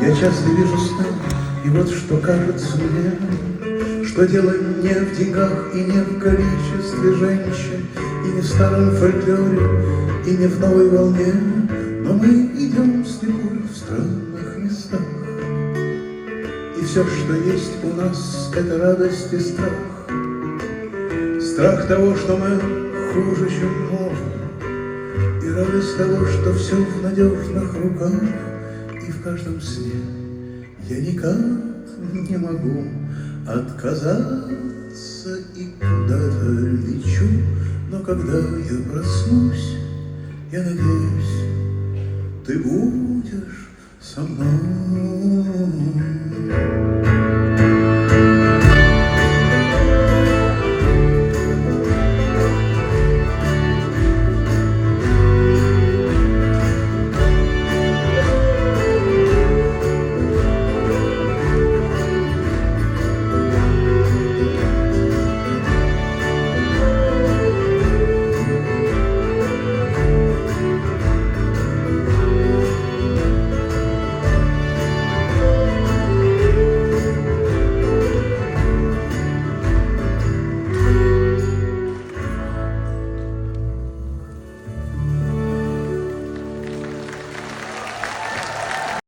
Я часто вижу сны, и вот что кажется мне, что дело не в деньгах и не в количестве женщин, и не в старом фольклоре, и не в новой волне, но мы идем слепую в странных местах. И все, что есть у нас, это радость и страх. Страх того, что мы хуже, чем можем, и радость того, что все в надежных руках. И в каждом сне я никак не могу отказаться и куда-то лечу. Но когда я проснусь, я надеюсь, ты будешь со мной.